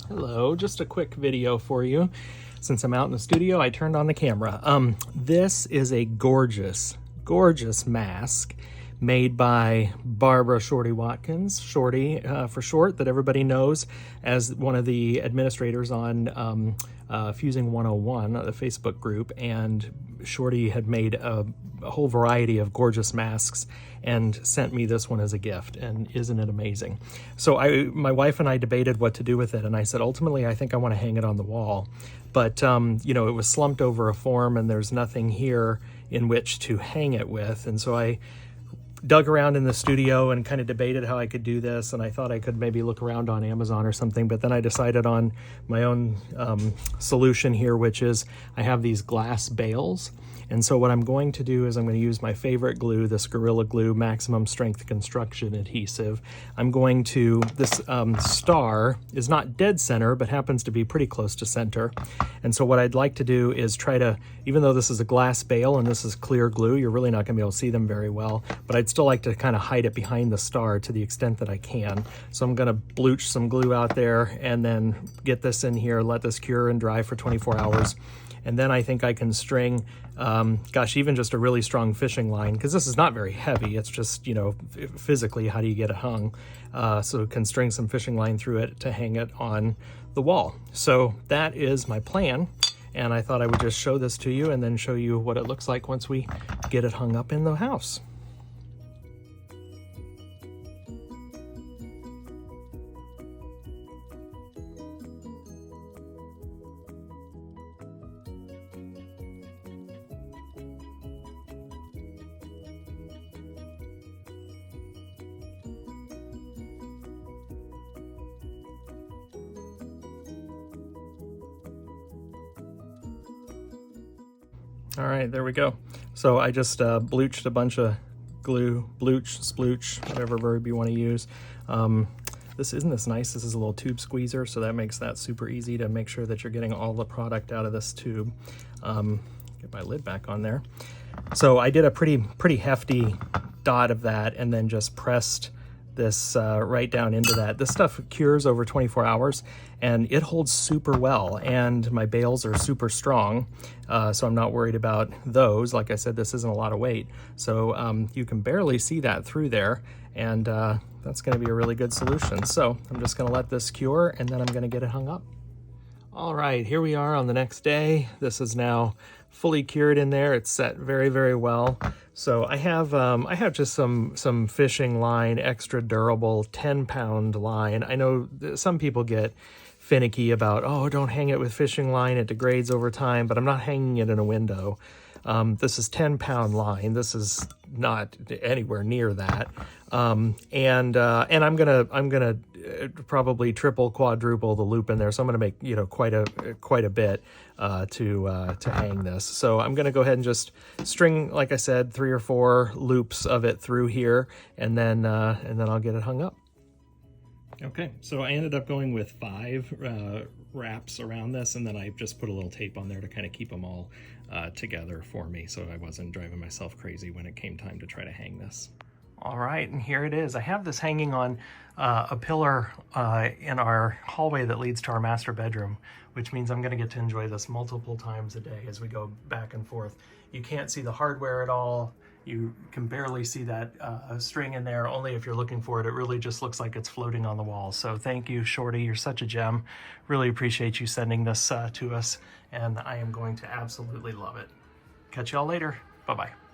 Hello, just a quick video for you. Since I'm out in the studio, I turned on the camera. This is a gorgeous, gorgeous mask made by Barbara Shorty Watkins, Shorty for short, that everybody knows as one of the administrators on Fusing 101, the Facebook group. And Shorty had made a whole variety of gorgeous masks and sent me this one as a gift, and isn't it amazing? So my wife and I debated what to do with it, and I said, ultimately, I think I want to hang it on the wall. But, you know, it was slumped over a form, and there's nothing here in which to hang it with. And so I dug around in the studio and kind of debated how I could do this, and I thought I could maybe look around on Amazon or something, but then I decided on my own solution here, which is I have these glass bales. And so what I'm going to do is I'm going to use my favorite glue, this Gorilla Glue Maximum Strength Construction Adhesive. I'm going to, this star is not dead center, but happens to be pretty close to center. And so what I'd like to do is try to, even though this is a glass bale and this is clear glue, you're really not going to be able to see them very well, but I'd still like to kind of hide it behind the star to the extent that I can. So I'm going to blooch some glue out there and then get this in here, let this cure and dry for 24 hours. And then I think I can string, gosh, even just a really strong fishing line, because this is not very heavy. It's just, you know, physically, how do you get it hung? So can string some fishing line through it to hang it on the wall. So that is my plan. And I thought I would just show this to you and then show you what it looks like once we get it hung up in the house. All right, there we go. So I just bleached a bunch of glue, bleach, splooch, whatever verb you want to use. Isn't this nice? This is a little tube squeezer, so that makes that super easy to make sure that you're getting all the product out of this tube. Get my lid back on there. So I did a pretty hefty dot of that and then just pressed this right down into that. This stuff cures over 24 hours and it holds super well, and my bales are super strong, so I'm not worried about those. Like I said, this isn't a lot of weight, so you can barely see that through there, and that's going to be a really good solution. So I'm just going to let this cure and then I'm going to get it hung up. All right, here we are on the next day. This is now fully cured in there. It's set very, very well. So I have just some fishing line, extra durable 10-pound line. I know some people get finicky about, oh, don't hang it with fishing line, it degrades over time, but I'm not hanging it in a window. This is 10-pound line. This is not anywhere near that. And I'm gonna probably triple, quadruple the loop in there. So I'm gonna make, you know, quite a bit to hang this. So I'm gonna go ahead and just string, like I said, 3 or 4 loops of it through here, and then I'll get it hung up. Okay, so I ended up going with 5 wraps around this, and then I just put a little tape on there to kind of keep them all together for me, so I wasn't driving myself crazy when it came time to try to hang this. All right, and here it is. I have this hanging on a pillar in our hallway that leads to our master bedroom, which means I'm gonna get to enjoy this multiple times a day as we go back and forth. You can't see the hardware at all. You can barely see that string in there. Only if you're looking for it. It really just looks like it's floating on the wall. So thank you, Shorty. You're such a gem. Really appreciate you sending this to us, and I am going to absolutely love it. Catch y'all later. Bye-bye.